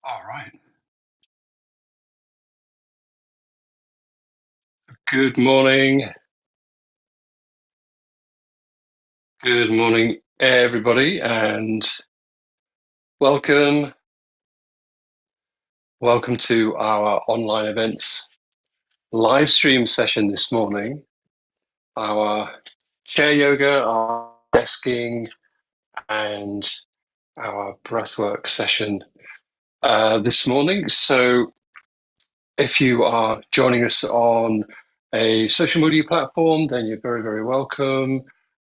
All right. Good morning. Good morning, everybody, and welcome. Welcome to our online events live stream session this morning. Our chair yoga, our desking, and our breathwork session this morning. So, if you are joining us on a social media platform, then you're very, very welcome.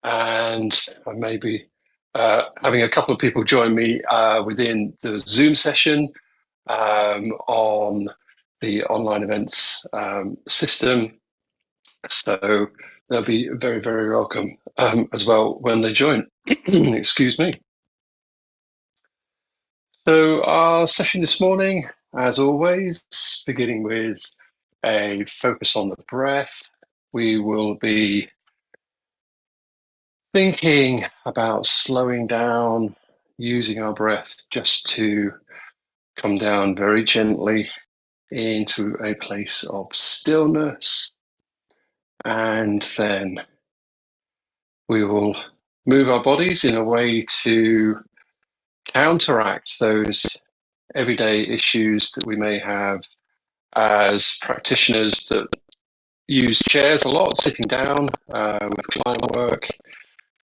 And I may be having a couple of people join me within the Zoom session on the online events system. So they'll be very, very welcome as well when they join. Excuse me. So our session this morning, as always, beginning with a focus on the breath. We will be thinking about slowing down, using our breath just to come down very gently into a place of stillness. And then we will move our bodies in a way to counteract those everyday issues that we may have as practitioners that use chairs a lot, sitting down with client work,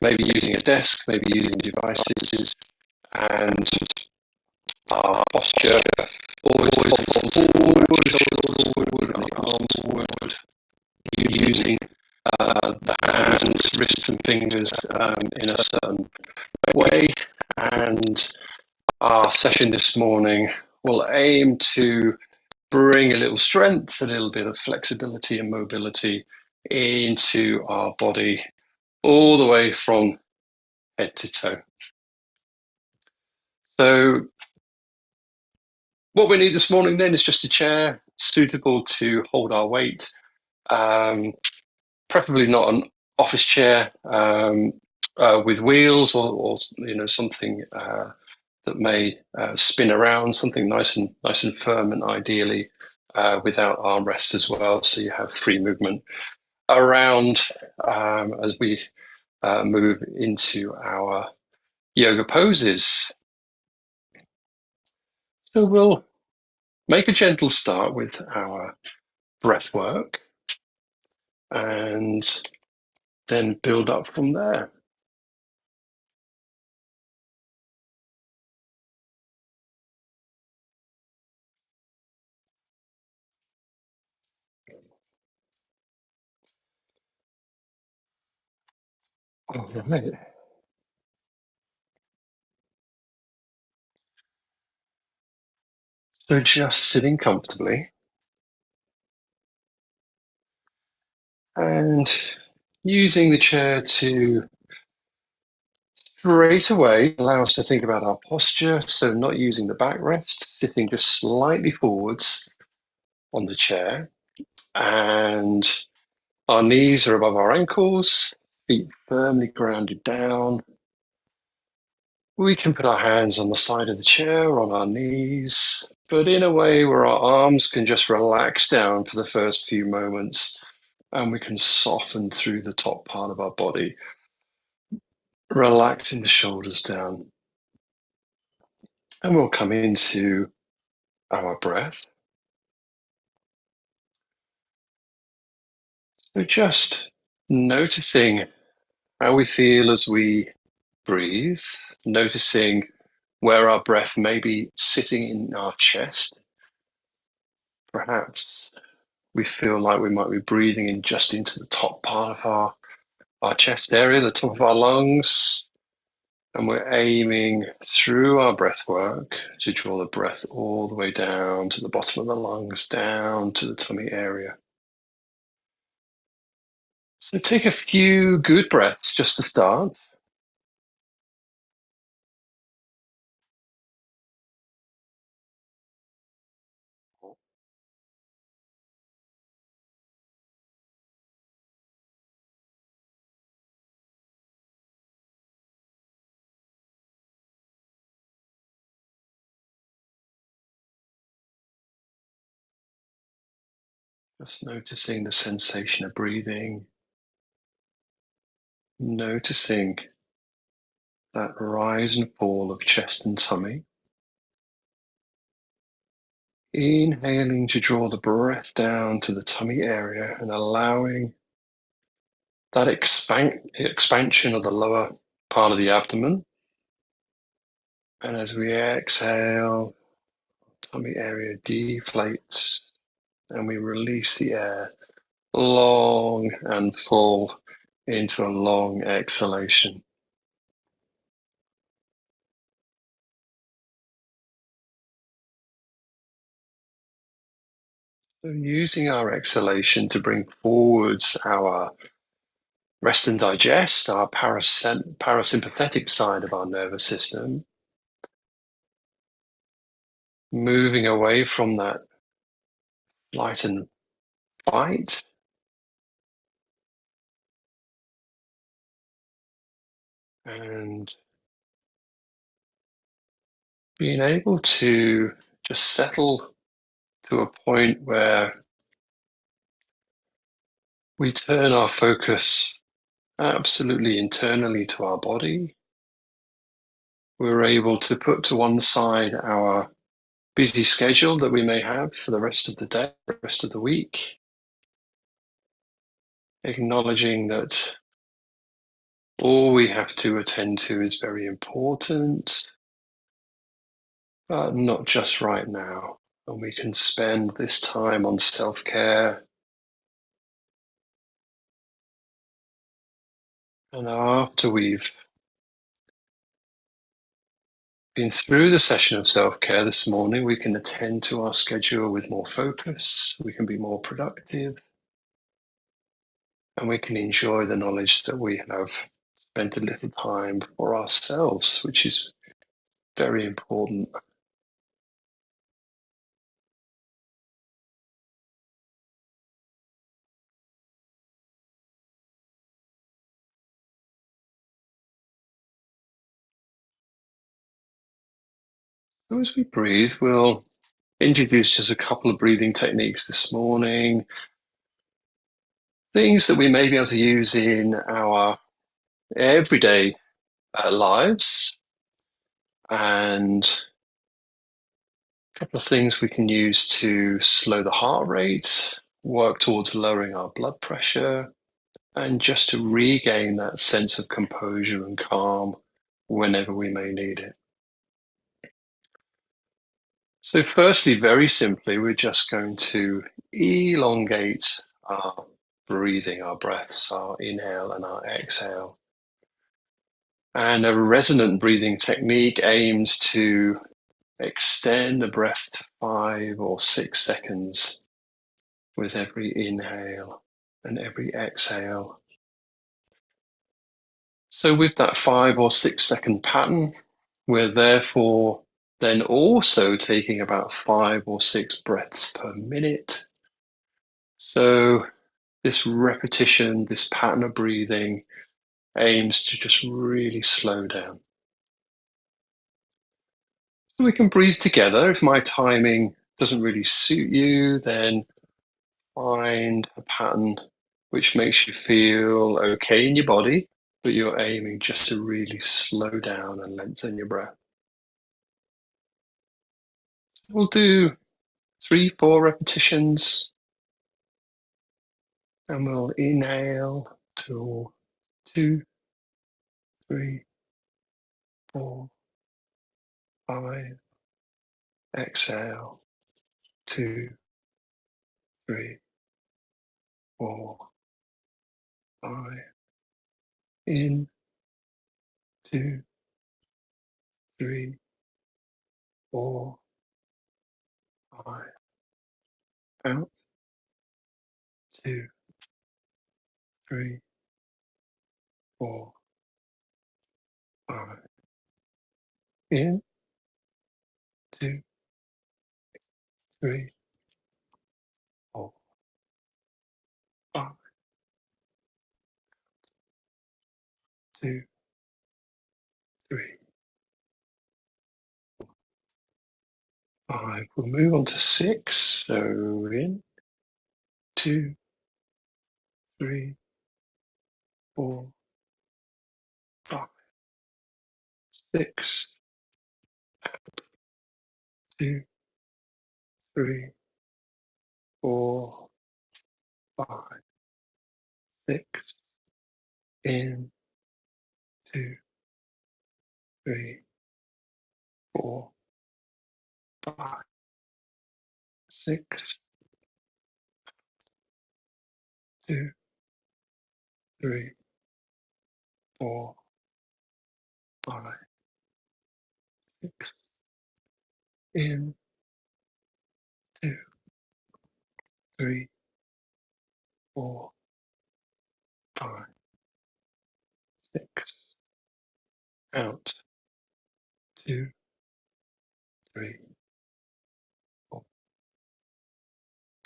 maybe using a desk, maybe using devices, and our posture always falls forward, shoulders forward, and the arms forward, using the hands, wrists, and fingers in a certain way. And our session this morning will aim to bring a little strength, a little bit of flexibility and mobility into our body, all the way from head to toe. So what we need this morning then is just a chair suitable to hold our weight, preferably not an office chair with wheels or something that may spin around, something nice and firm, and ideally without armrests as well, so you have free movement around as we move into our yoga poses. So we'll make a gentle start with our breath work and then build up from there. All right. So just sitting comfortably and using the chair to straight away allow us to think about our posture. So not using the backrest, sitting just slightly forwards on the chair, and our knees are above our ankles, feet firmly grounded down. We can put our hands on the side of the chair, on our knees, but in a way where our arms can just relax down for the first few moments, and we can soften through the top part of our body, relaxing the shoulders down. And we'll come into our breath. So just noticing how we feel as we breathe, noticing where our breath may be sitting in our chest. Perhaps we feel like we might be breathing in just into the top part of our chest area, the top of our lungs. And we're aiming through our breath work to draw the breath all the way down to the bottom of the lungs, down to the tummy area. So take a few good breaths just to start. Just noticing the sensation of breathing, noticing that rise and fall of chest and tummy. Inhaling to draw the breath down to the tummy area and allowing that expansion of the lower part of the abdomen. And as we exhale, tummy area deflates and we release the air long and full into a long exhalation. So using our exhalation to bring forwards our rest and digest, our parasympathetic side of our nervous system, moving away from that flight and fight, and being able to just settle to a point where we turn our focus absolutely internally to our body. We're able to put to one side our busy schedule that we may have for the rest of the day, the rest of the week, acknowledging that all we have to attend to is very important, but not just right now. And we can spend this time on self-care. And after we've been through the session of self-care this morning, we can attend to our schedule with more focus, we can be more productive, and we can enjoy the knowledge that we have spent a little time for ourselves, which is very important. So as we breathe, we'll introduce just a couple of breathing techniques this morning, things that we may be able to use in our everyday lives, and a couple of things we can use to slow the heart rate, work towards lowering our blood pressure, and just to regain that sense of composure and calm whenever we may need it. So firstly, very simply, we're just going to elongate our breathing, our breaths, our inhale and our exhale. And a resonant breathing technique aims to extend the breath to 5 or 6 seconds with every inhale and every exhale. So with that 5 or 6 second pattern, we're therefore then also taking about 5 or 6 breaths per minute. So this repetition, this pattern of breathing aims to just really slow down. So we can breathe together. If my timing doesn't really suit you, then find a pattern which makes you feel okay in your body, but you're aiming just to really slow down and lengthen your breath. We'll do 3, 4 repetitions, and we'll inhale to 2, 3, 4, 5. Exhale 2, 3, 4, 5. In 2, 3, 4, 5. Out 2, 3, 4, 5. In 2, 3, 4, 5. 2, 3, 5. We'll move on to 6. So in 2, 3, 4, 5, 6, 2, 3, 4, 5, 6, in, 2, 3, 4, 5, 6, 2, 3, 4, 5, 6, in, 2, 3, 4, 5, 6, out, 2, 3, 4,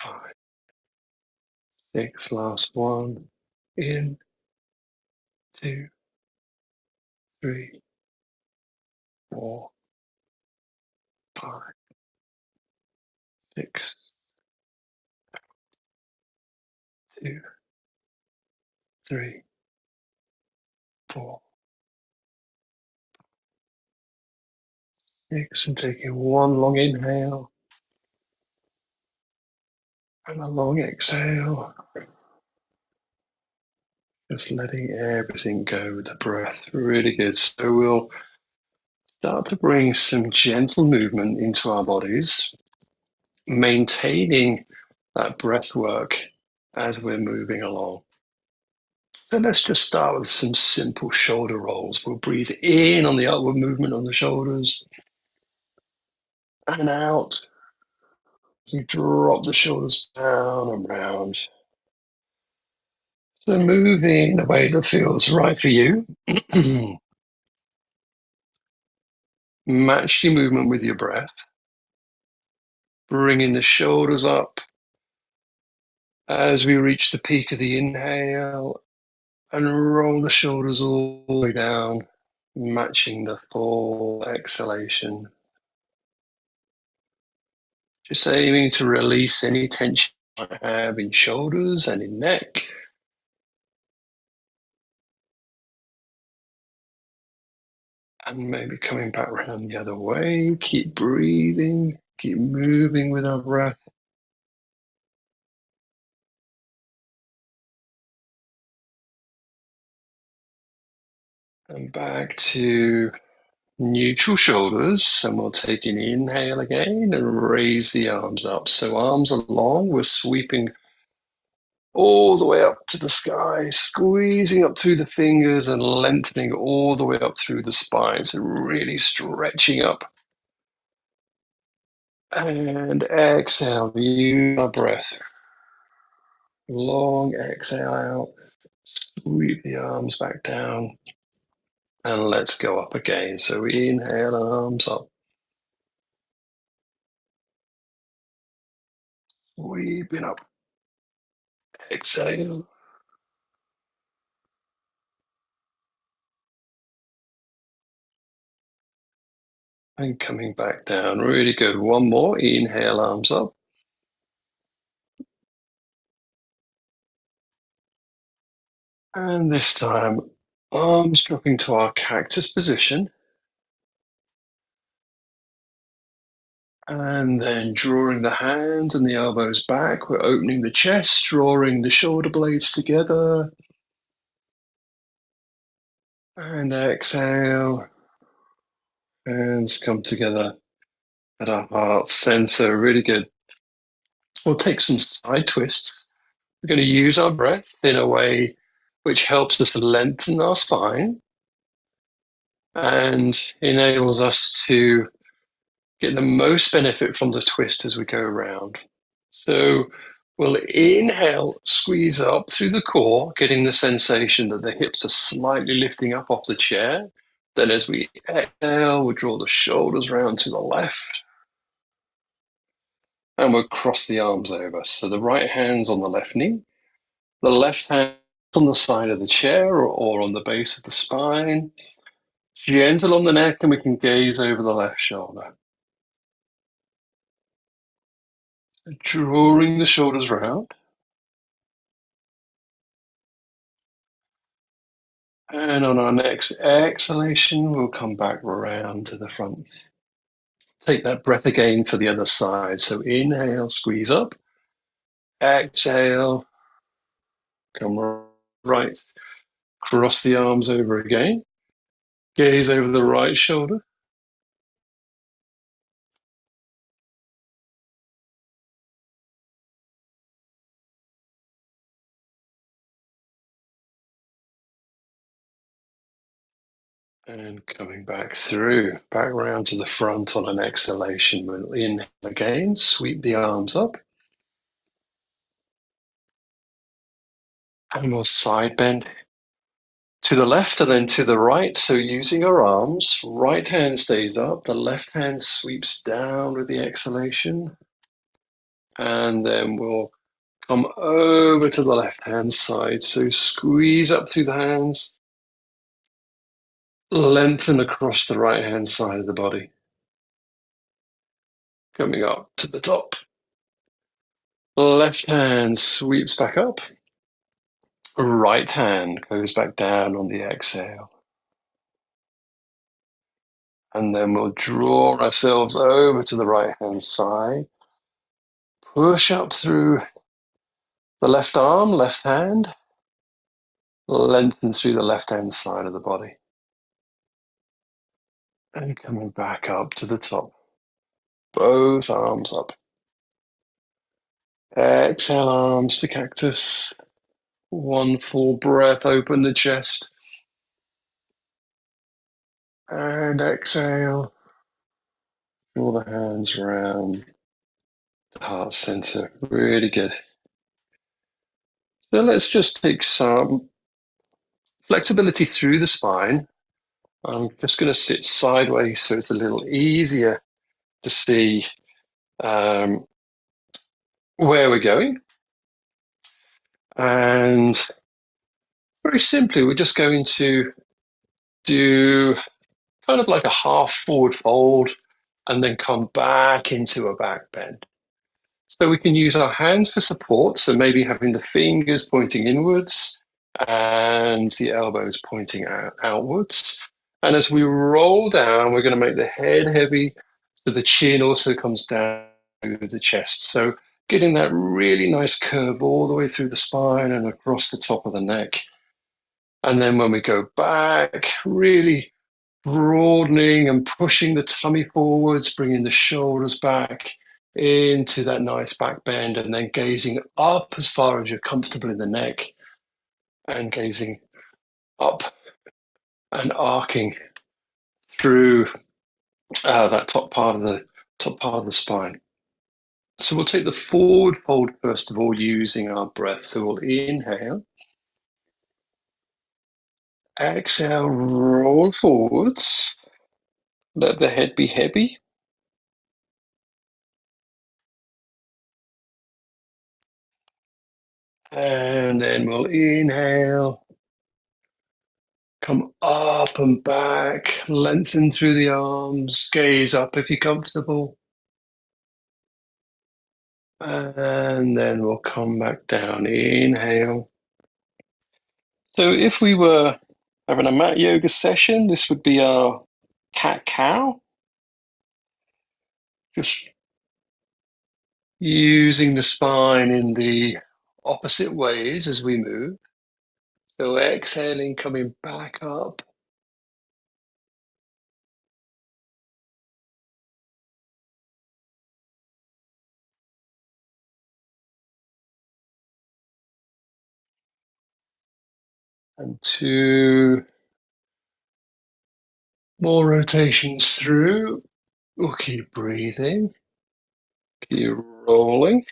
5, 6, last one, in, 2, 3, 4, 5, 6, 2, 3, 4, 6, and taking one long inhale and a long exhale, just letting everything go with the breath. Really good. So we'll start to bring some gentle movement into our bodies, maintaining that breath work as we're moving along. So let's just start with some simple shoulder rolls. We'll breathe in on the upward movement on the shoulders and out. You drop the shoulders down and round. So moving in a way that feels right for you. Match your movement with your breath. Bringing the shoulders up as we reach the peak of the inhale and roll the shoulders all the way down, matching the full exhalation. Just aiming to release any tension you might have in shoulders and in neck. And maybe coming back around the other way. Keep breathing, keep moving with our breath. And back to neutral shoulders, and we'll take an inhale again and raise the arms up. So arms are long, we're sweeping all the way up to the sky, squeezing up through the fingers and lengthening all the way up through the spine. So really stretching up. And exhale, use our breath. Long exhale out, sweep the arms back down, and let's go up again. So inhale, arms up. Sweeping up. Exhale. And coming back down. Really good. One more. Inhale, arms up. And this time, arms dropping to our cactus position. And then drawing the hands and the elbows back. We're opening the chest, drawing the shoulder blades together. And exhale. Hands come together at our heart center. Really good. We'll take some side twists. We're going to use our breath in a way which helps us lengthen our spine and enables us to get the most benefit from the twist as we go around. So we'll inhale, squeeze up through the core, getting the sensation that the hips are slightly lifting up off the chair. Then as we exhale, we'll draw the shoulders round to the left and we'll cross the arms over. So the right hand's on the left knee, the left hand on the side of the chair or on the base of the spine. Gentle on the neck, and we can gaze over the left shoulder. Drawing the shoulders round. And on our next exhalation, we'll come back round to the front. Take that breath again for the other side. So inhale, squeeze up. Exhale, come right. Cross the arms over again. Gaze over the right shoulder. And coming back through, back round to the front on an exhalation. We'll inhale again, sweep the arms up. And we'll side bend to the left and then to the right. So using our arms, right hand stays up, the left hand sweeps down with the exhalation. And then we'll come over to the left hand side. So squeeze up through the hands, lengthen across the right hand side of the body. Coming up to the top. Left hand sweeps back up. Right hand goes back down on the exhale. And then we'll draw ourselves over to the right hand side. Push up through the left arm, left hand. Lengthen through the left hand side of the body. And coming back up to the top. Both arms up. Exhale, arms to cactus. One full breath, open the chest. And exhale. Draw the hands around the heart center. Really good. So let's just take some flexibility through the spine. I'm just going to sit sideways so it's a little easier to see where we're going. And very simply, we're just going to do kind of like a half forward fold and then come back into a back bend. So we can use our hands for support. So maybe having the fingers pointing inwards and the elbows pointing outwards. And as we roll down, we're going to make the head heavy so the chin also comes down through the chest. So getting that really nice curve all the way through the spine and across the top of the neck. And then when we go back, really broadening and pushing the tummy forwards, bringing the shoulders back into that nice back bend, and then gazing up as far as you're comfortable in the neck, and gazing up and arcing through that top part of the spine. So we'll take the forward fold first of all, using our breath. So we'll inhale, exhale, roll forwards, let the head be heavy. And then we'll inhale, come up and back, lengthen through the arms, gaze up if you're comfortable. And then we'll come back down, inhale. So if we were having a mat yoga session, this would be our cat-cow. Just using the spine in the opposite ways as we move. So exhaling, coming back up. And two more rotations through. We'll keep breathing, keep rolling.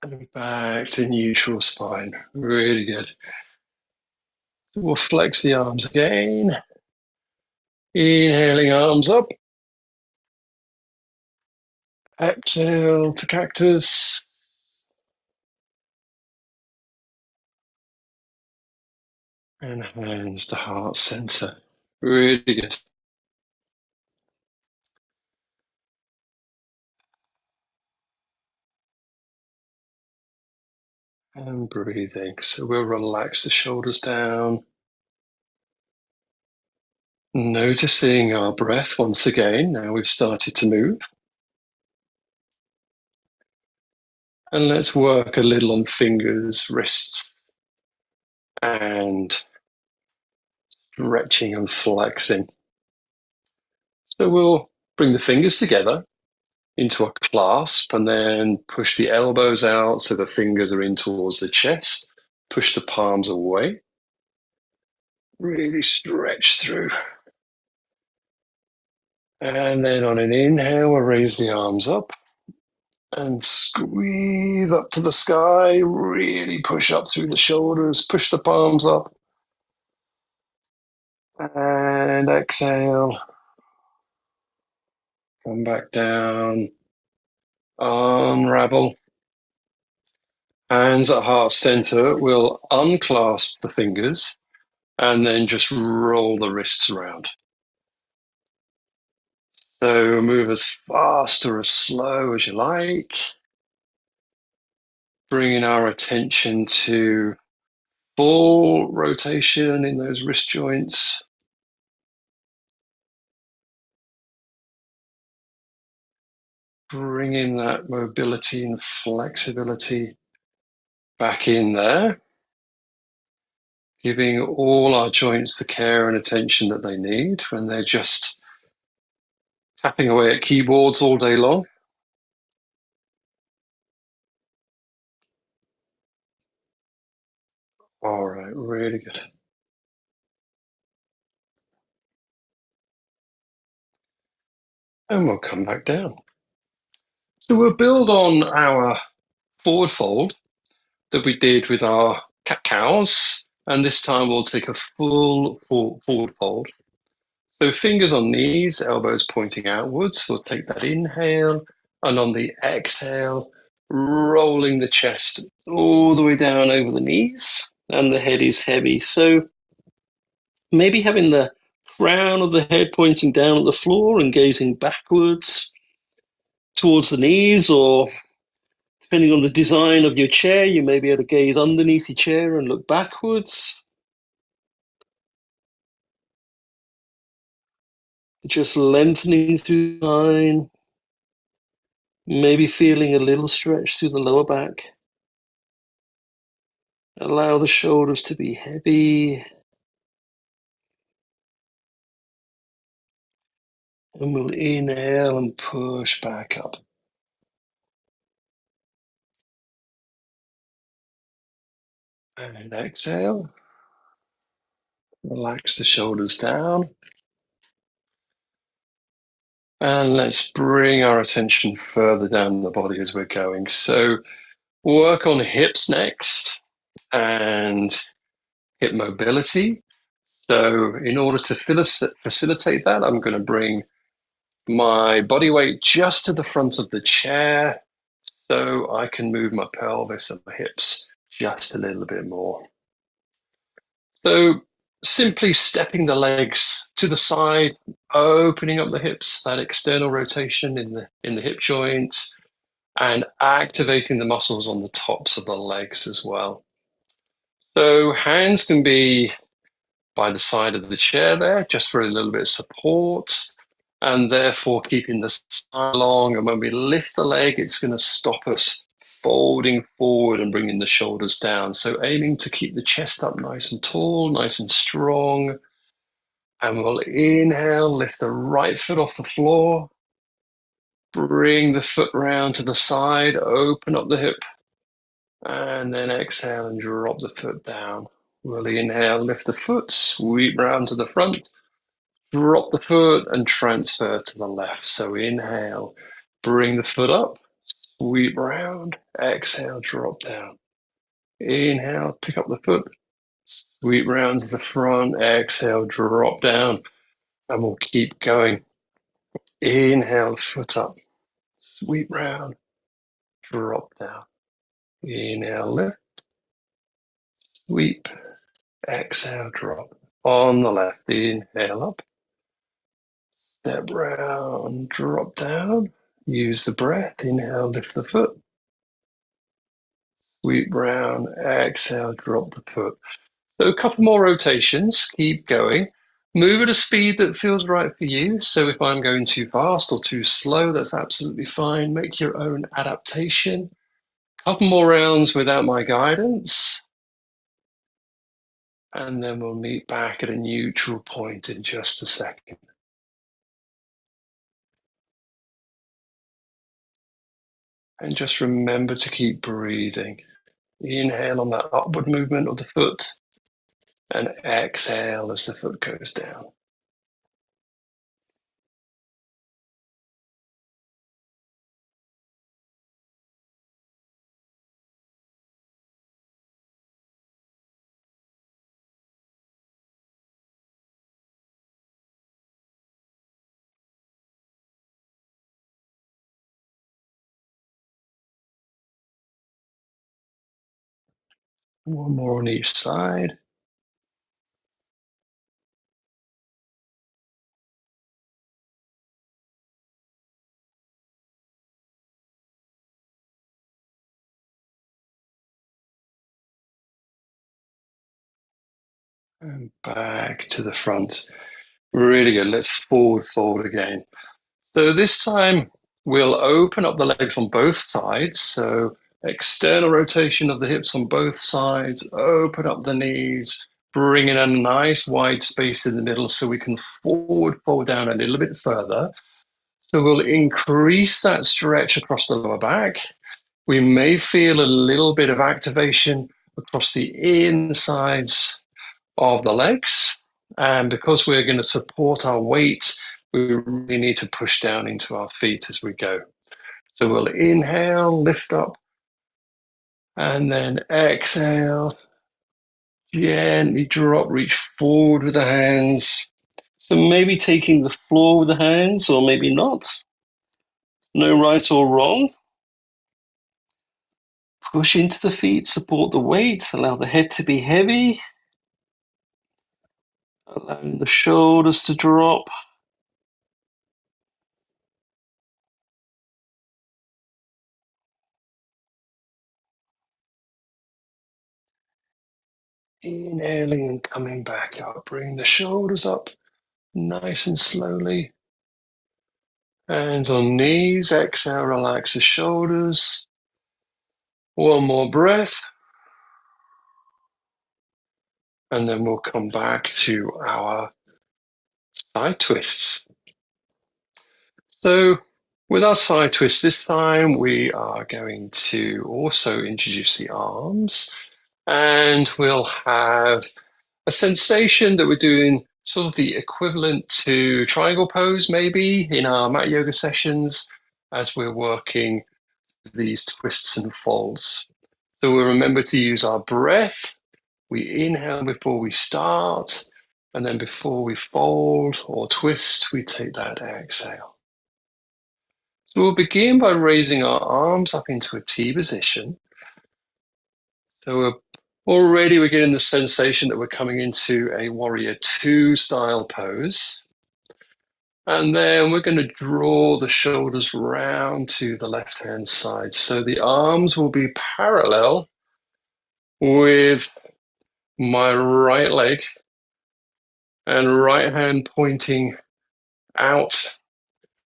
And back to neutral spine. Really good. We'll flex the arms again. Inhaling, arms up. Exhale to cactus. And hands to heart center. Really good. and breathing. So we'll relax the shoulders down, noticing our breath once again. Now we've started to move. And let's work a little on fingers, wrists, and stretching and flexing. So we'll bring the fingers together into a clasp and then push the elbows out so the fingers are in towards the chest. Push the palms away. Really stretch through. And then on an inhale, we'll raise the arms up and squeeze up to the sky. Really push up through the shoulders. Push the palms up. And exhale. Come back down. Unravel. Hands at heart center. We'll unclasp the fingers and then just roll the wrists around. So move as fast or as slow as you like. Bringing our attention to full rotation in those wrist joints. Bringing that mobility and flexibility back in there. Giving all our joints the care and attention that they need when they're just tapping away at keyboards all day long. All right, really good. And we'll come back down. So we'll build on our forward fold that we did with our cat-cows, and this time we'll take a full forward fold. So fingers on knees, elbows pointing outwards. We'll take that inhale, and on the exhale, rolling the chest all the way down over the knees, and the head is heavy. So maybe having the crown of the head pointing down at the floor and gazing backwards towards the knees, or depending on the design of your chair, you may be able to gaze underneath your chair and look backwards. Just lengthening through the spine, maybe feeling a little stretch through the lower back. Allow the shoulders to be heavy. And we'll inhale and push back up. And exhale. Relax the shoulders down. And let's bring our attention further down the body as we're going. So work on hips next and hip mobility. So in order to facilitate that, I'm going to bring my body weight just to the front of the chair so I can move my pelvis and my hips just a little bit more. So simply stepping the legs to the side, opening up the hips, that external rotation in the hip joints, and activating the muscles on the tops of the legs as well. So hands can be by the side of the chair there, just for a little bit of support, and therefore keeping the spine long. And when we lift the leg, it's going to stop us folding forward and bringing the shoulders down. So aiming to keep the chest up nice and tall, nice and strong. And we'll inhale, lift the right foot off the floor, bring the foot round to the side, open up the hip, and then exhale and drop the foot down. We'll inhale, lift the foot, sweep round to the front, drop the foot and transfer to the left. So inhale, bring the foot up, sweep round, exhale, drop down. Inhale, pick up the foot, sweep round to the front, exhale, drop down. And we'll keep going. Inhale, foot up, sweep round, drop down. Inhale, lift, sweep, exhale, drop. On the left, inhale up, step round, drop down. Use the breath. Inhale, lift the foot, Sweep round, exhale, drop the foot. So a couple more rotations, keep going. Move at a speed that feels right for you. So if I'm going too fast or too slow, that's absolutely fine. Make your own adaptation. Couple more rounds without my guidance. And then we'll meet back at a neutral point in just a second. And just remember to keep breathing. Inhale on that upward movement of the foot and exhale as the foot goes down. One more on each side. And back to the front. Really good. Let's forward fold again. So this time we'll open up the legs on both sides. So external rotation of the hips on both sides, open up the knees, bring in a nice wide space in the middle so we can forward fold down a little bit further. So we'll increase that stretch across the lower back. We may feel a little bit of activation across the insides of the legs. And because we're going to support our weight, we really need to push down into our feet as we go. So we'll inhale, lift up, and then exhale, gently drop, reach forward with the hands. So maybe taking the floor with the hands, or maybe not. No right or wrong. Push into the feet, support the weight, allow the head to be heavy, allowing the shoulders to drop. Inhaling and coming back up. Bring the shoulders up nice and slowly. Hands on knees. Exhale, relax the shoulders. One more breath. And then we'll come back to our side twists. So with our side twists this time, we are going to also introduce the arms. And we'll have a sensation that we're doing sort of the equivalent to triangle pose maybe in our mat yoga sessions as we're working these twists and folds. So we'll remember to use our breath. We inhale before we start, and then before we fold or twist, we take that exhale. So we'll begin by raising our arms up into a T position. So we're getting the sensation that we're coming into a warrior two style pose. And then we're going to draw the shoulders round to the left hand side. So the arms will be parallel with my right leg and right hand pointing out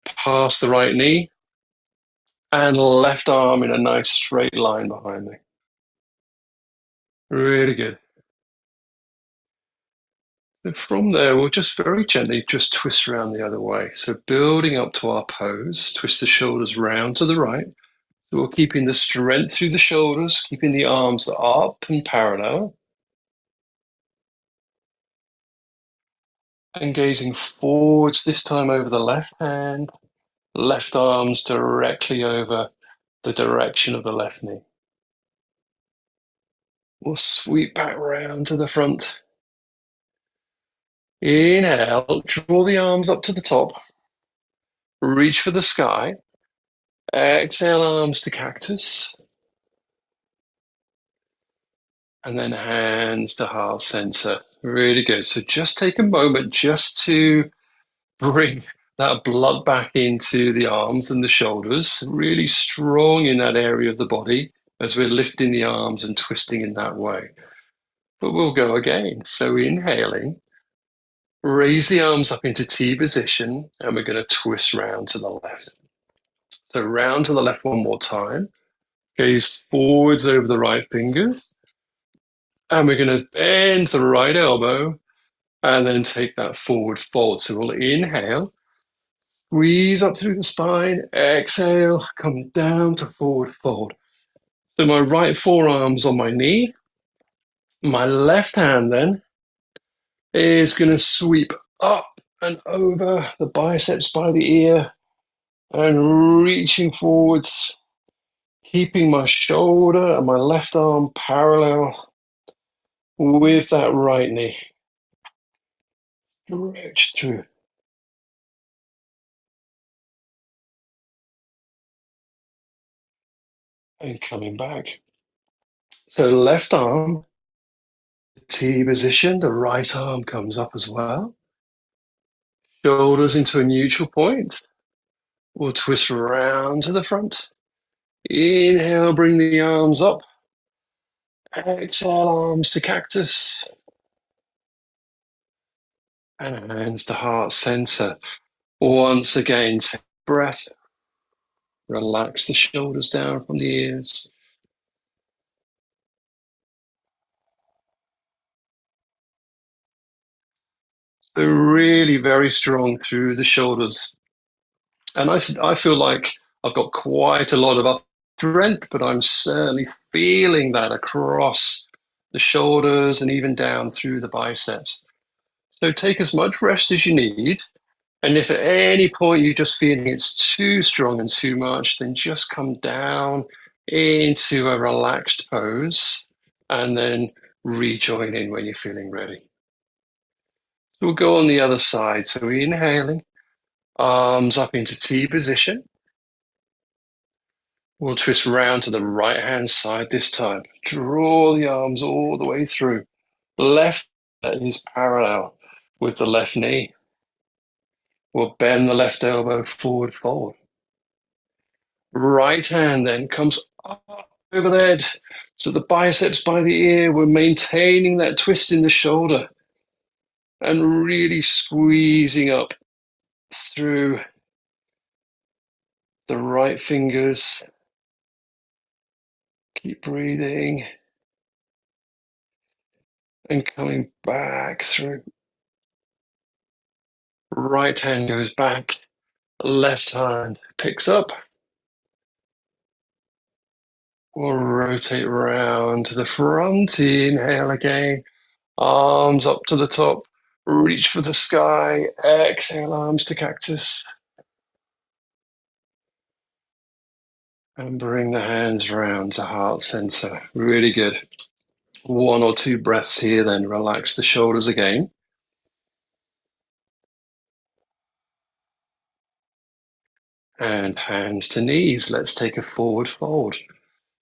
past the right knee and left arm in a nice straight line behind me. Really good. And from there, we'll just very gently just twist around the other way. So building up to our pose, twist the shoulders round to the right. So we're keeping the strength through the shoulders, keeping the arms up and parallel. And gazing forwards, this time over the left hand, left arms directly over the direction of the left knee. We'll sweep back round to the front. Inhale, draw the arms up to the top. Reach for the sky. Exhale, arms to cactus. And then hands to heart center. Really good. So just take a moment just to bring that blood back into the arms and the shoulders. Really strong in that area of the body. as we're lifting the arms and twisting in that way. But we'll go again. So inhaling, raise the arms up into T position, and we're going to twist round to the left. So round to the left one more time. Gaze forwards over the right fingers. And we're going to bend the right elbow and then take that forward fold. So we'll inhale, squeeze up through the spine, exhale, come down to forward fold. So my right forearm's on my knee. My left hand then is going to sweep up and over the biceps by the ear and reaching forwards, keeping my shoulder and my left arm parallel with that right knee. Stretch through. And coming back. So left arm, T position, the right arm comes up as well. Shoulders into a neutral point. We'll twist round to the front. Inhale, bring the arms up. Exhale, arms to cactus. And hands to heart center. Once again, take a breath. Relax the shoulders down from the ears. So really very strong through the shoulders. And I feel like I've got quite a lot of up strength, but I'm certainly feeling that across the shoulders and even down through the biceps. So take as much rest as you need. And if at any point you're just feeling it's too strong and too much, then just come down into a relaxed pose and then rejoin in when you're feeling ready. So we'll go on the other side. So inhaling, arms up into T position. We'll twist round to the right-hand side this time. Draw the arms all the way through. Left is parallel with the left knee. We'll bend the left elbow forward, fold. Right hand then comes up over the head. So the biceps by the ear, we're maintaining that twist in the shoulder and really squeezing up through the right fingers. Keep breathing and coming back through. Right hand goes back, left hand picks up. We'll rotate around to the front, inhale again, arms up to the top, reach for the sky, exhale, arms to cactus. And bring the hands round to heart center. Really good. One or two breaths here, then relax the shoulders again. And hands to knees. Let's take a forward fold.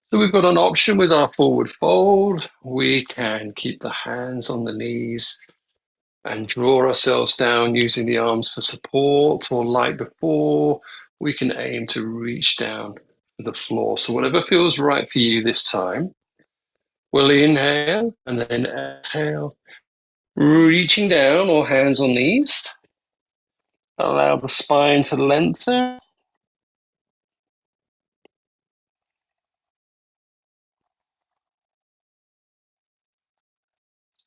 So we've got an option with our forward fold. We can keep the hands on the knees and draw ourselves down using the arms for support, or like before, we can aim to reach down to the floor. So whatever feels right for you this time. We'll inhale and then exhale, reaching down or hands on knees. Allow the spine to lengthen.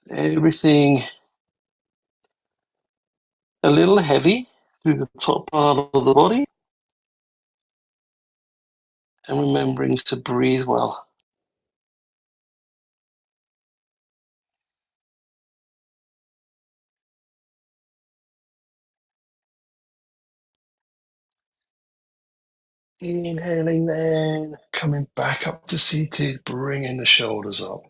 Everything a little heavy through the top part of the body. And remembering to breathe well. Inhaling then, coming back up to seated, bringing the shoulders up.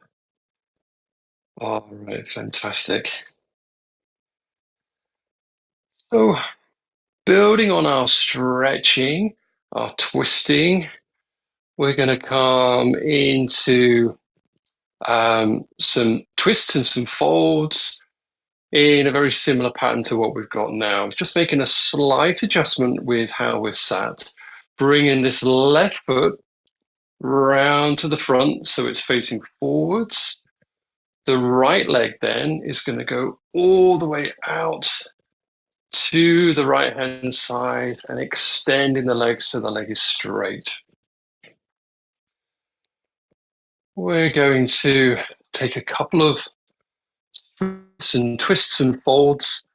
All right, fantastic. So, building on our stretching, our twisting, we're going to come into some twists and some folds in a very similar pattern to what we've got now. Just making a slight adjustment with how we're sat. Bringing this left foot round to the front so it's facing forwards. The right leg then is going to go all the way out to the right hand side and extending the leg so the leg is straight. We're going to take a couple of twists and folds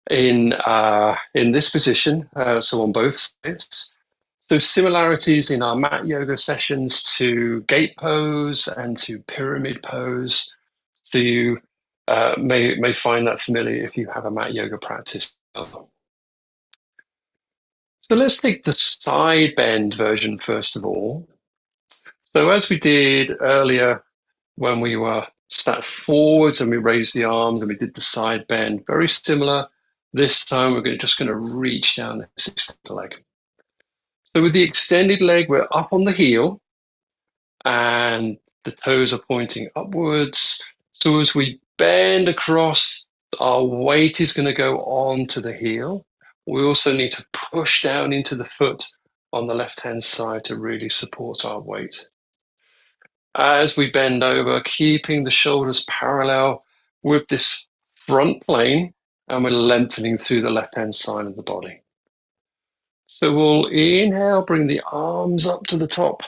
in this position, so on both sides. So similarities in our mat yoga sessions to gate pose and to pyramid pose. So you may find that familiar if you have a mat yoga practice. So let's take the side bend version first of all. So as we did earlier when we were sat forwards and we raised the arms and we did the side bend, very similar. This time we're just going to reach down this extended leg. So with the extended leg, we're up on the heel and the toes are pointing upwards. So as we bend across, our weight is going to go onto the heel. We also need to push down into the foot on the left-hand side to really support our weight. As we bend over, keeping the shoulders parallel with this front plane, and we're lengthening through the left-hand side of the body. So we'll inhale, bring the arms up to the top,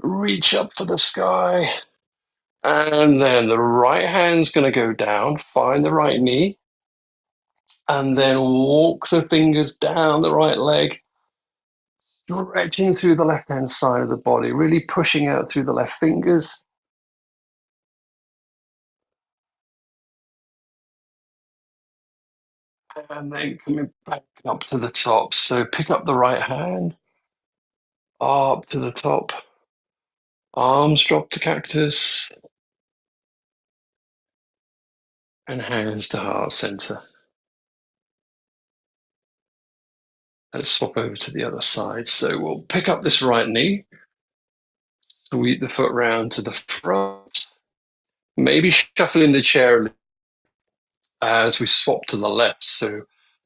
reach up for the sky, and then the right hand's going to go down, find the right knee, and then walk the fingers down the right leg, stretching through the left-hand side of the body, really pushing out through the left fingers. And then coming back up to the top. So pick up the right hand, up to the top, arms drop to cactus, and hands to heart center. Let's swap over to the other side. So we'll pick up this right knee, sweep the foot round to the front, maybe shuffling the chair as we swap to the left. So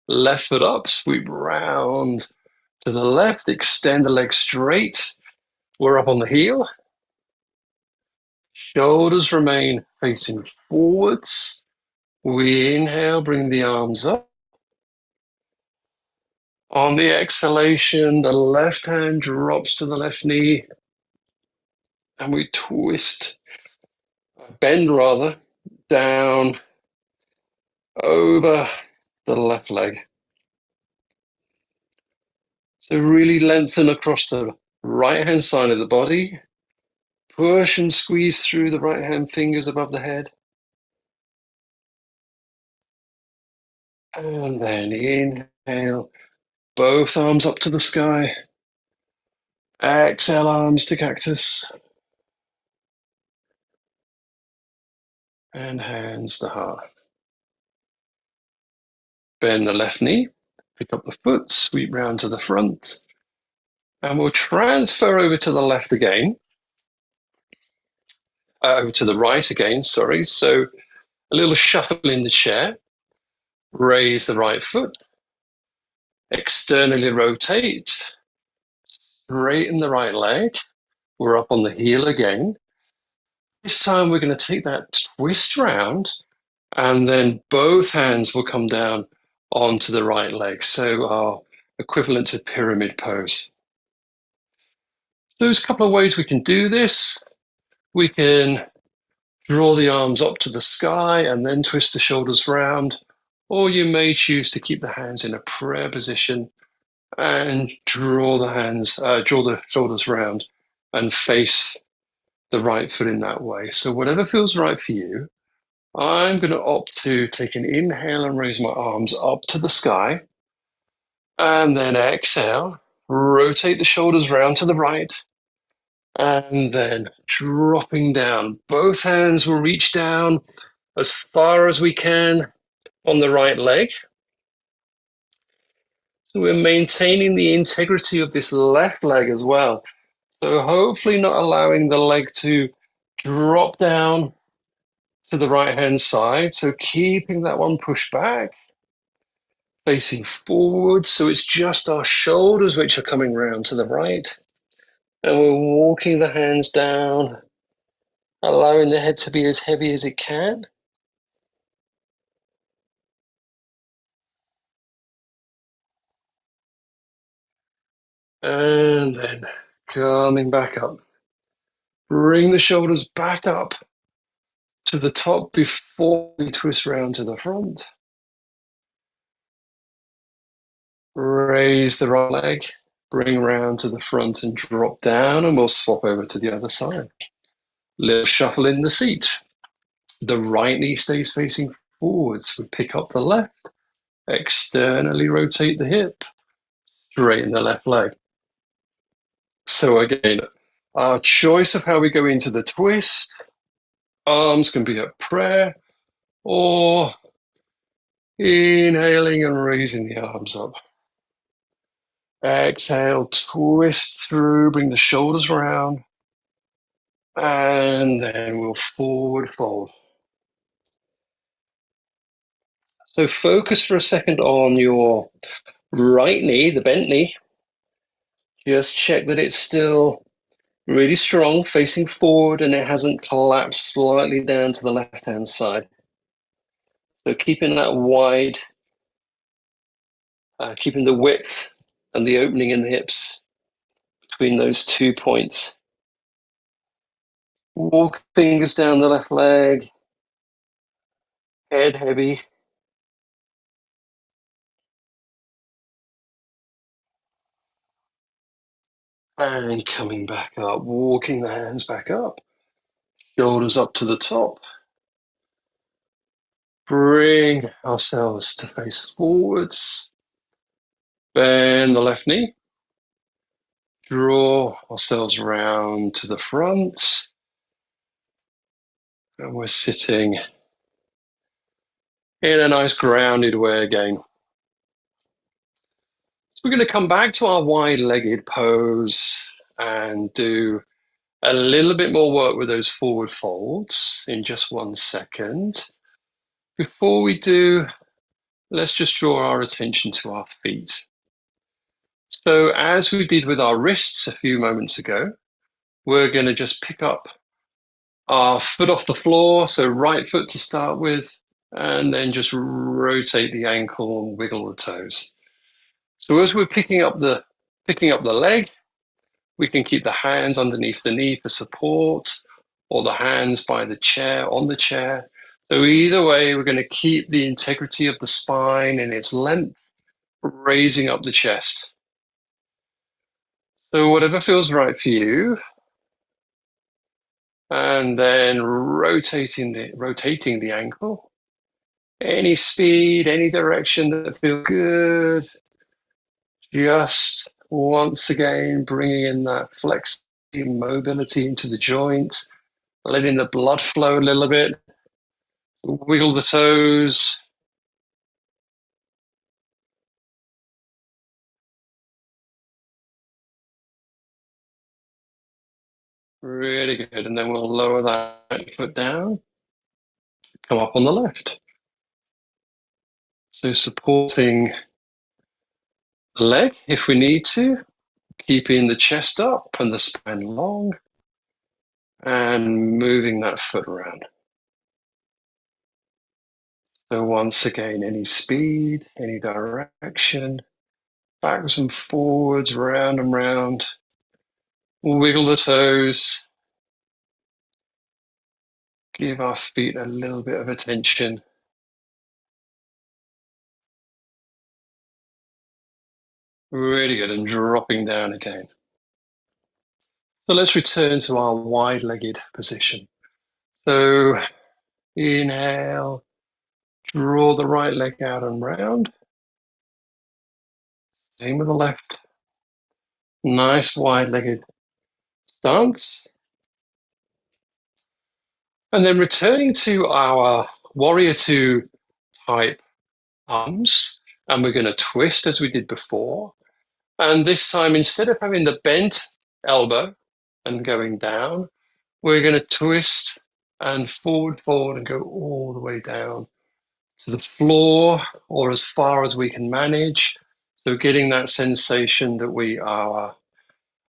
left foot up, sweep round to the left, extend the leg straight. We're up on the heel. Shoulders remain facing forwards. We inhale, bring the arms up. On the exhalation, the left hand drops to the left knee, and we twist, bend rather, down over the left leg. So really lengthen across the right hand side of the body. Push and squeeze through the right hand fingers above the head. And then inhale, both arms up to the sky. Exhale, arms to cactus. And hands to heart. Bend the left knee, pick up the foot, sweep round to the front. And we'll transfer over to the left again. Over to the right again, sorry. So a little shuffle in the chair. Raise the right foot. Externally rotate. Straighten the right leg. We're up on the heel again. This time we're going to take that twist round, and then both hands will come down onto the right leg. So our equivalent to pyramid pose. There's a couple of ways we can do this. We can draw the arms up to the sky and then twist the shoulders round, or you may choose to keep the hands in a prayer position and draw the shoulders round and face the right foot in that way. So whatever feels right for you. I'm going to opt to take an inhale and raise my arms up to the sky, and then exhale, rotate the shoulders round to the right, and then dropping down. Both hands will reach down as far as we can on the right leg. So we're maintaining the integrity of this left leg as well. So hopefully not allowing the leg to drop down to the right hand side. So keeping that one pushed back, facing forward. So it's just our shoulders which are coming round to the right. And we're walking the hands down, allowing the head to be as heavy as it can. And then coming back up. Bring the shoulders back up to the top before we twist round to the front. Raise the right leg, bring round to the front and drop down, and we'll swap over to the other side. Little shuffle in the seat. The right knee stays facing forwards. We pick up the left, externally rotate the hip, straighten the left leg. So again, our choice of how we go into the twist, arms can be at prayer or inhaling and raising the arms up. Exhale, twist through, bring the shoulders round, and then we'll forward fold. So focus for a second on your right knee, the bent knee. Just check that it's still really strong, facing forward, and it hasn't collapsed slightly down to the left-hand side. So keeping that wide, keeping the width and the opening in the hips between those 2 points. Walk fingers down the left leg, head heavy. And coming back up, walking the hands back up, shoulders up to the top. Bring ourselves to face forwards. Bend the left knee. Draw ourselves round to the front. And we're sitting in a nice grounded way again. So we're going to come back to our wide-legged pose and do a little bit more work with those forward folds in just 1 second. Before we do, let's just draw our attention to our feet. So as we did with our wrists a few moments ago, we're going to just pick up our foot off the floor, so right foot to start with, and then just rotate the ankle and wiggle the toes. So as we're picking up the leg, we can keep the hands underneath the knee for support, or the hands by the chair, on the chair. So either way, we're going to keep the integrity of the spine and its length, raising up the chest. So whatever feels right for you, and then rotating the ankle. Any speed, any direction that feels good. Just once again, bringing in that flexibility, mobility into the joint, letting the blood flow a little bit. Wiggle the toes. Really good. And then we'll lower that foot down. Come up on the left. So supporting the leg if we need to, keeping the chest up and the spine long, and moving that foot around. So once again, any speed, any direction, backwards and forwards, round and round. Wiggle the toes. Give our feet a little bit of attention. Really good, and dropping down again. So let's return to our wide-legged position. So inhale, draw the right leg out and round. Same with the left. Nice wide-legged stance. And then returning to our warrior two type arms, and we're going to twist as we did before. And this time, instead of having the bent elbow and going down, we're going to twist and forward, and go all the way down to the floor or as far as we can manage. So getting that sensation that we are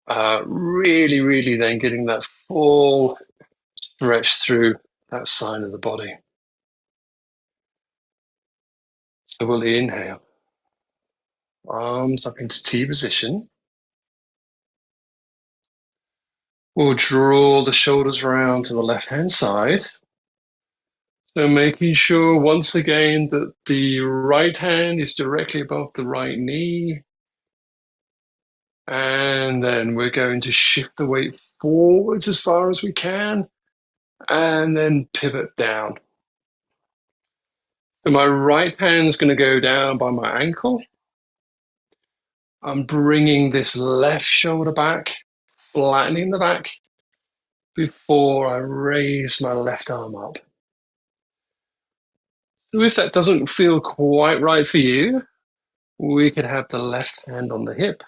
Really, really then getting that full stretch through that side of the body. So we'll inhale, arms up into T position. We'll draw the shoulders round to the left-hand side. So making sure once again that the right hand is directly above the right knee. And then we're going to shift the weight forwards as far as we can and then pivot down. So my right hand's going to go down by my ankle. I'm bringing this left shoulder back, flattening the back before I raise my left arm up. So if that doesn't feel quite right for you, we could have the left hand on the hip,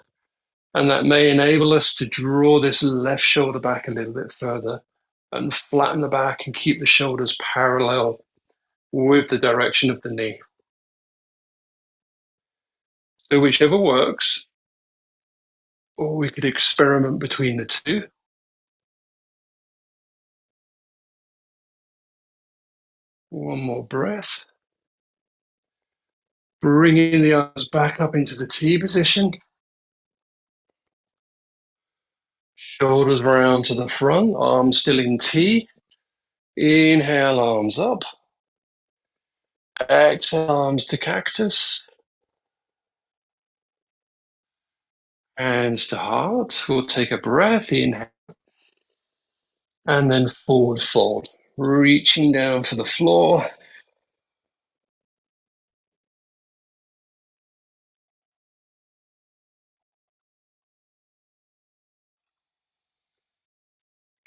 and that may enable us to draw this left shoulder back a little bit further and flatten the back and keep the shoulders parallel with the direction of the knee. So whichever works, or we could experiment between the two. One more breath. Bringing the arms back up into the T position. Shoulders round to the front, arms still in T. Inhale, arms up. Exhale, arms to cactus. Hands to heart. We'll take a breath, inhale. And then forward fold. Reaching down for the floor.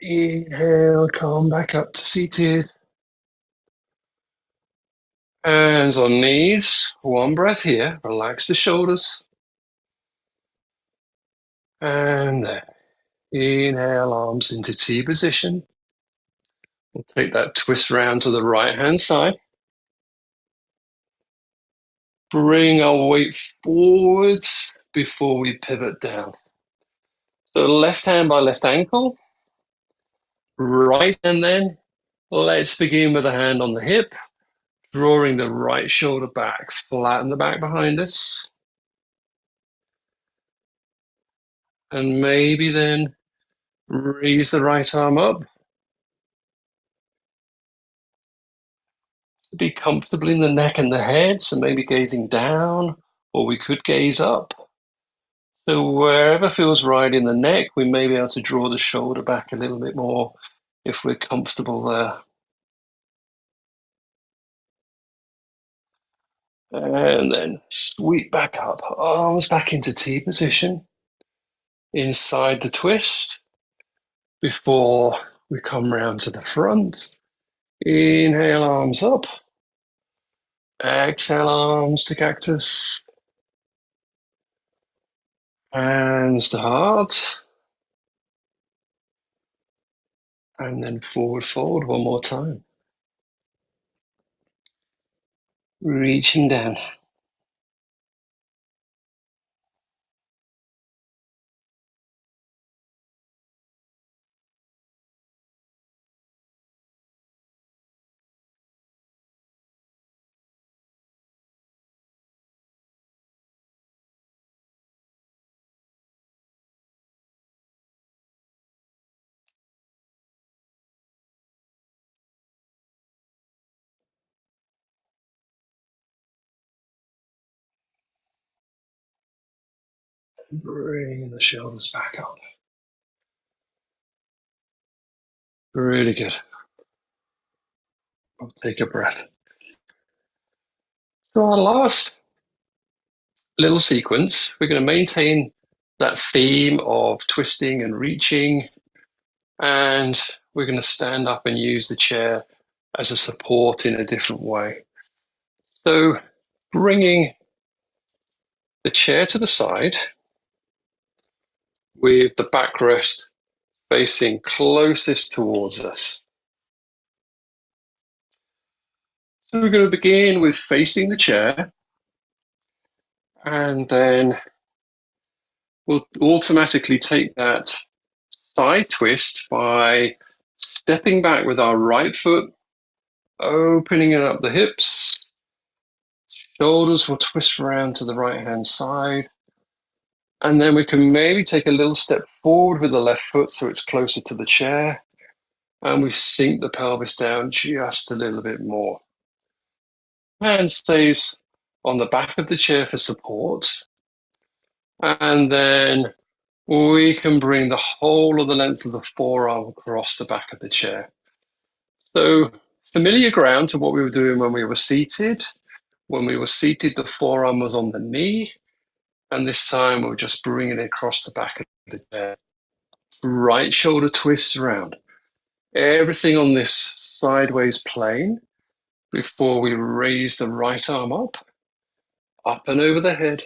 Inhale, come back up to seated. Hands on knees. One breath here. Relax the shoulders. And there. Inhale, arms into T position. We'll take that twist round to the right hand side. Bring our weight forwards before we pivot down. So left hand by left ankle. Right hand then. Let's begin with a hand on the hip. Drawing the right shoulder back. Flatten the back behind us. And maybe then raise the right arm up. Be comfortable in the neck and the head, so maybe gazing down, or we could gaze up. So wherever feels right in the neck, we may be able to draw the shoulder back a little bit more if we're comfortable there. And then sweep back up, arms back into T position, inside the twist, before we come round to the front. Inhale, arms up. Exhale, arms to cactus. Hands to heart. And then forward fold one more time. Reaching down. Bring the shoulders back up. Really good. I'll take a breath. So our last little sequence, we're going to maintain that theme of twisting and reaching, and we're going to stand up and use the chair as a support in a different way. So bringing the chair to the side with the backrest facing closest towards us. So we're going to begin with facing the chair, and then we'll automatically take that side twist by stepping back with our right foot, opening up the hips. Shoulders will twist around to the right hand side. And then we can maybe take a little step forward with the left foot so it's closer to the chair. And we sink the pelvis down just a little bit more. Hand stays on the back of the chair for support. And then we can bring the whole of the length of the forearm across the back of the chair. So familiar ground to what we were doing when we were seated. When we were seated, the forearm was on the knee. And this time we're just bringing it across the back of the chair. Right shoulder twists around. Everything on this sideways plane before we raise the right arm up and over the head,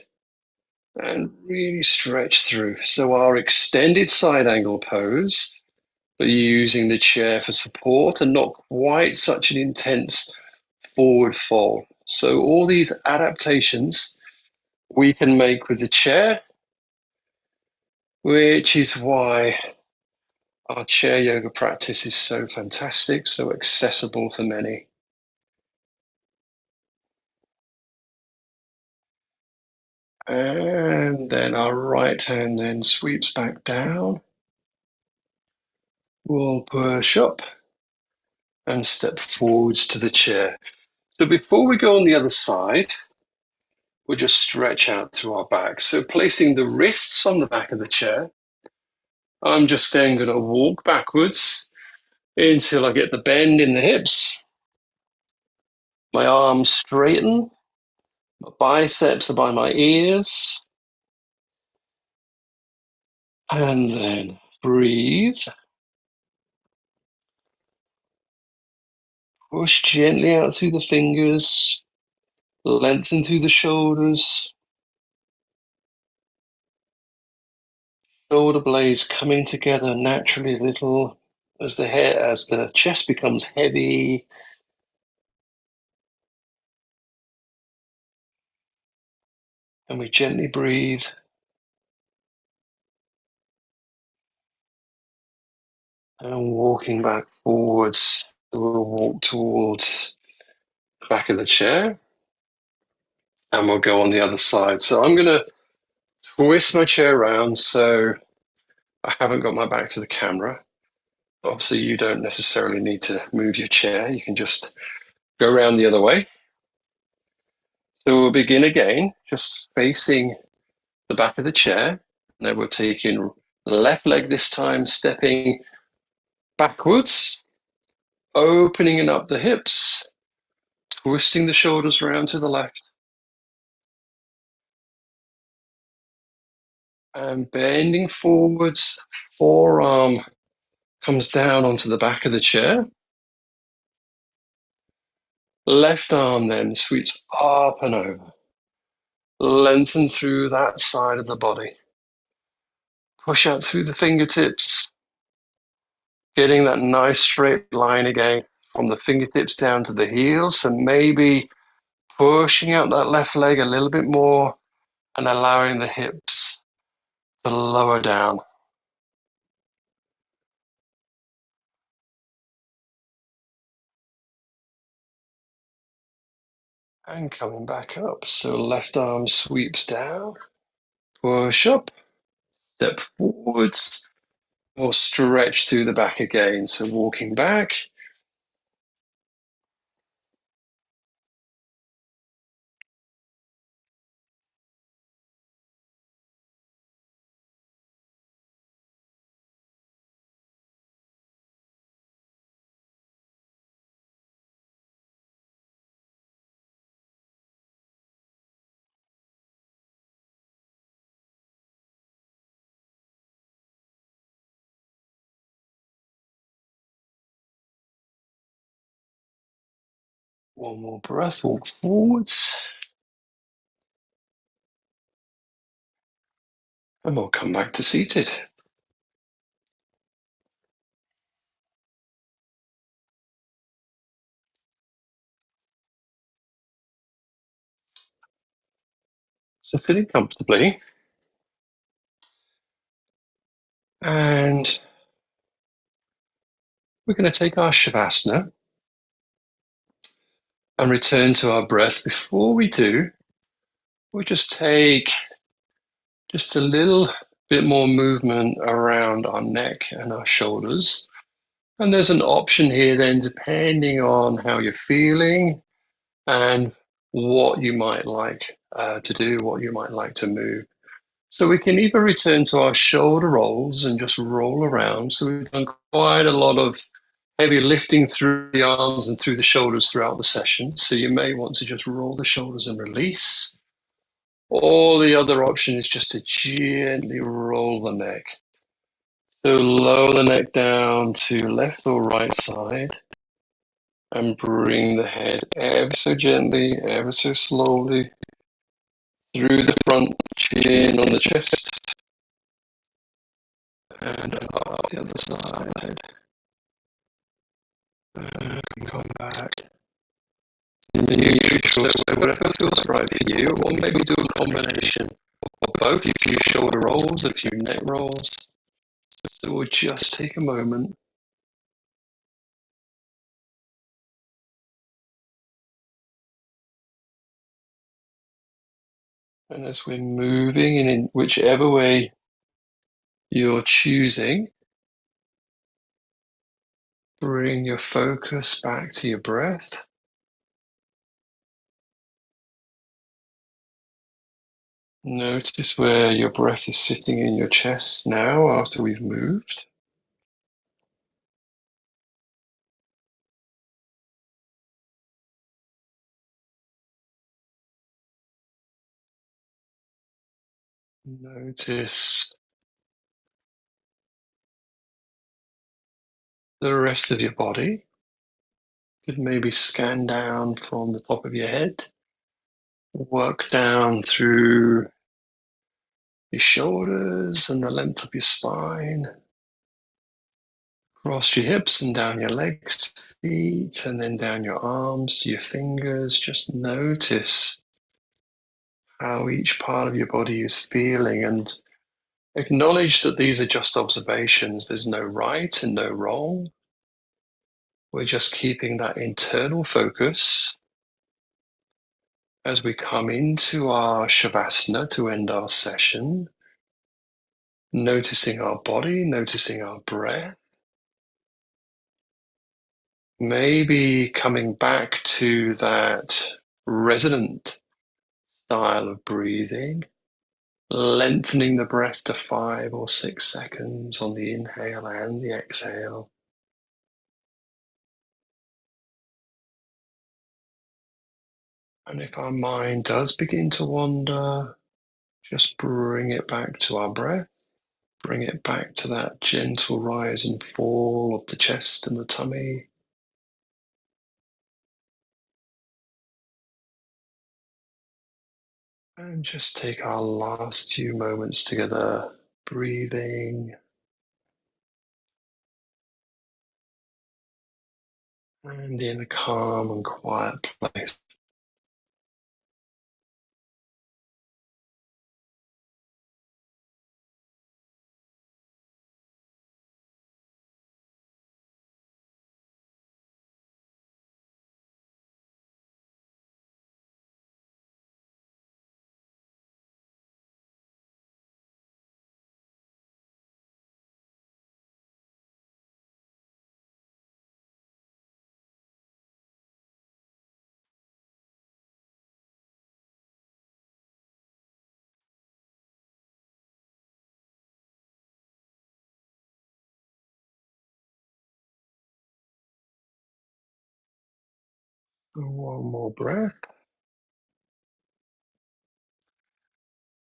and really stretch through. So our extended side angle pose, but using the chair for support and not quite such an intense forward fold. So all these adaptations we can make with the chair, which is why our chair yoga practice is so fantastic, so accessible for many. And then our right hand then sweeps back down. We'll push up and step forwards to the chair. So before we go on the other side, we'll just stretch out through our back. So placing the wrists on the back of the chair, I'm just then going to walk backwards until I get the bend in the hips. My arms straighten. My biceps are by my ears. And then breathe. Push gently out through the fingers. Lengthen through the shoulders. Shoulder blades coming together naturally a little as the chest becomes heavy. And we gently breathe. And walking back forwards. We'll walk towards the back of the chair. And we'll go on the other side. So I'm going to twist my chair around so I haven't got my back to the camera. Obviously, you don't necessarily need to move your chair. You can just go around the other way. So we'll begin again, just facing the back of the chair. And then we'll take in the left leg this time, stepping backwards, opening up the hips, twisting the shoulders around to the left, and bending forwards. Forearm comes down onto the back of the chair. Left arm then sweeps up and over. Lengthen through that side of the body. Push out through the fingertips, getting that nice straight line again from the fingertips down to the heels, and maybe pushing out that left leg a little bit more and allowing the hips to lower down. And coming back up. So left arm sweeps down, push up, step forwards, or stretch through the back again. So walking back. One more breath, walk forwards. And we'll come back to seated. So sitting comfortably, And we're going to take our Shavasana and return to our breath. Before we do, we'll just take just a little bit more movement around our neck and our shoulders. And there's an option here then, depending on how you're feeling and what you might like to do, what you might like to move. So we can either return to our shoulder rolls and just roll around. So we've done quite a lot of heavy lifting through the arms and through the shoulders throughout the session. So you may want to just roll the shoulders and release. Or the other option is just to gently roll the neck. So lower the neck down to left or right side and bring the head ever so gently, ever so slowly through the front, chin on the chest, and up the other side. And come back. The neutral, so whatever feels right for you, or maybe do a combination of both, a few shoulder rolls, a few neck rolls. So we'll just take a moment. And as we're moving in whichever way you're choosing, bring your focus back to your breath. Notice where your breath is sitting in your chest now after we've moved. Notice the rest of your body. You could maybe scan down from the top of your head, work down through your shoulders and the length of your spine, across your hips and down your legs, feet, and then down your arms, your fingers. Just notice how each part of your body is feeling and acknowledge that these are just observations. There's no right and no wrong. We're just keeping that internal focus as we come into our Shavasana to end our session, noticing our body, noticing our breath, maybe coming back to that resonant style of breathing, lengthening the breath to 5 or 6 seconds on the inhale and the exhale. And if our mind does begin to wander, just bring it back to our breath. Bring it back to that gentle rise and fall of the chest and the tummy. And just take our last few moments together, breathing and in a calm and quiet place. One more breath.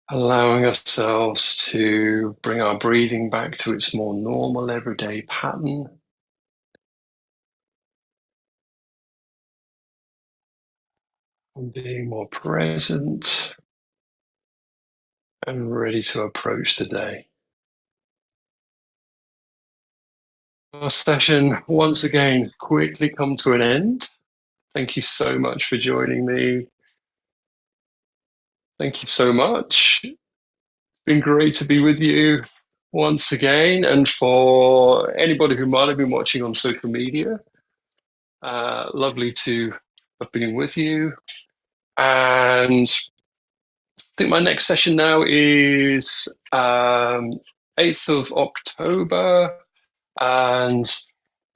Allowing ourselves to bring our breathing back to its more normal everyday pattern. And being more present and ready to approach the day. Our session once again quickly come to an end. Thank you so much for joining me. Thank you so much. It's been great to be with you. once again. And for anybody who might have been watching on social media, lovely to have been with you. And I think my next session now is 8th of October, and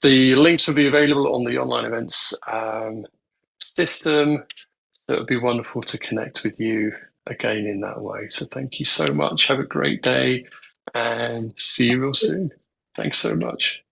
the links will be available on the online events system. It would be wonderful to connect with you again in that way. So thank you so much. Have a great day and see you real soon. Thanks so much.